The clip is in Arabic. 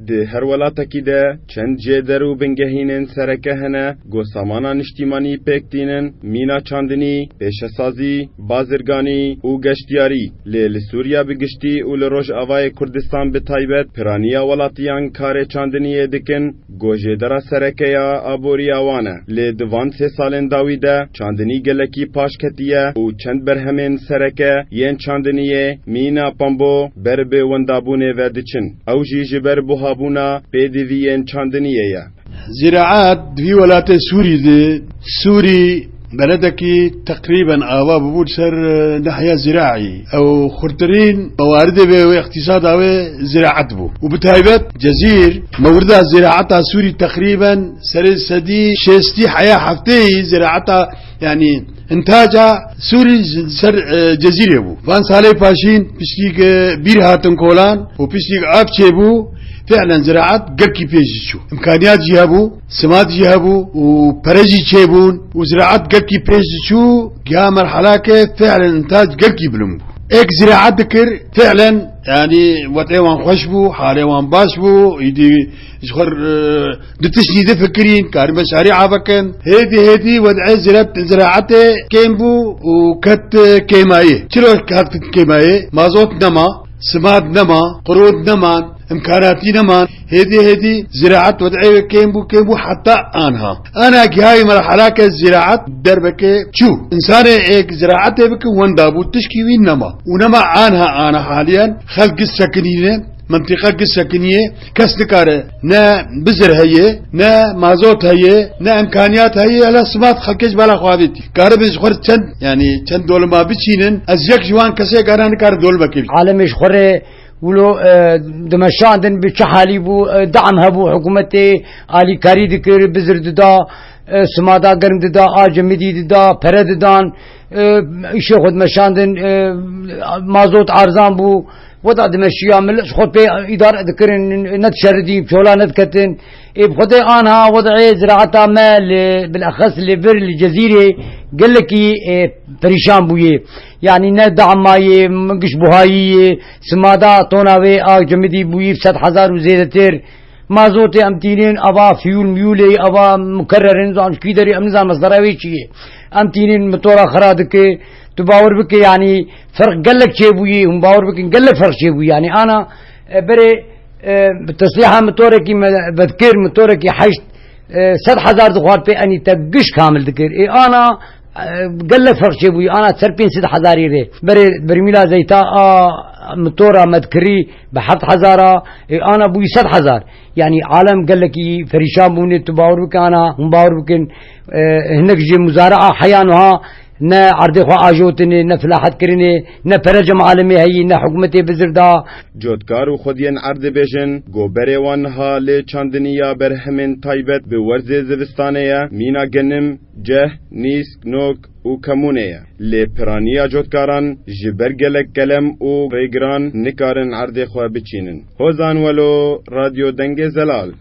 ده هر ولاتکی ده چند جدر و بنگهینن سرکه هنه گو سامانا نشتیمانی پکتینن مینا چاندنی پیشسازی بازرگانی و گشتیاری لیل سوریا بگشتی و لروش آوای کردستان بتایبت پرانیا ولاتیان کار چاندنی دکن گو جدر سرکه یا آبوری آوانه لی دوان 3 سالن داویده چاندنی گلکی پاش کتیه و چند برهمین سرکه ین چاندنیه مینا پامبو بربه وندابونه و دچن او جبر بوهابونا پیدوین چاندنیه زراعات في ولايات سوري بلدكي تقريبا آوا بقول سر ناحية زراعي أو خرطرين موارد واقتصاد أو زراعت بو وبتهيبت جزير موردها زراعتها سوري تقريبا سر سدي شستي حياة حفتي زراعتها يعني انتاجها سوري سر جزيرة بو فان سالي باشين بشتيك بيرهاتن كولان وبشتيك آب بو فعلا زراعات قركي بيجيشو امكانيات جيهابو سمات جيهابو وبرجي تشيبون وزراعات قركي بيجيشو جاء مرحلة فعلا انتاج قركي بلمبو ايك زراعات ذكر فعلا يعني وطيوان خوشبو حاليوان باشبو يدي شخر دتشني دفكرين كار مشاريع بكن هيدي ودعي زراعته كيمبو وكت كيمايه شلو كت كيمايه مازوت نما سماد نما قرود نما امكاناتي نما هدي زراعة وضعي كيمبو حتى انا هاي مرحلة الزراعة دربك شو انسان ايك زراعة بك وندابو تشكي وين نما ونما انا حاليا خلق السكنية منطقة السكنية كسنكارة نا بزر هي نا مازوت هي نا امكانيات هي على سمات خلقش بلا خوابتي كاربش خور چند يعني چند دول ما بچينن از يك جوان كسي كاران كار دول بكيل عالمش خور ولو دمشاندن بچحالي بو دعم هبو حكومتي آلي كاري دكر بزر ددا سمادا گرم ددا آجمدي ددا پرد دان ایشو خود مشاندن مازوت ارزان بو ودا دمشقيا مل خود بي اداره ذكرن نتشردي فولا نتكتن بخد انا وضعي زراعتها مال بالاخص لبر الجزيره قال لك بريشان بويه يعني ندعم ماي منقش بوهاي سمادا طوناوي جمدي بويه 7000 وزيدتر مازوت امتينين ابا فيول ميولي ابا مكررين زان كيدري امنزان مصدراوي شي امتينين متورا خرادك تباور بك يعني فرق قال لك شيء بوي هم باور بك قال لك فرق شيء بوي يعني انا بري بتصليحها متوركي بذكر متوركي حشت 7000 دخوار بي اني تقش كامل ذكر انا قال لك فرق شيء بوي انا تسربين 6000 ري بري ميلا زيتا متورا مذكري بحط حزارة انا بوي 7000 يعني عالم قال لك فريشان بوني تباور بك انا هم باور بك هناك جي مزارعة حيانها نا عرض خو آجوتني نا فلاحت کرني نا پرجم عالمي هي نا حكومتي بزردا جودکار خودین عرض بیشن گوبره وانها لی چاندنیا برهمن تایبت به ورز زوستانه مینا گنم جه نیسک نوک و کمونه لی پرانیا جودکاران جبر گلک کلم و ریگران نکارن عرض خو بچینن هوزان ولو رادیو دنگ زلال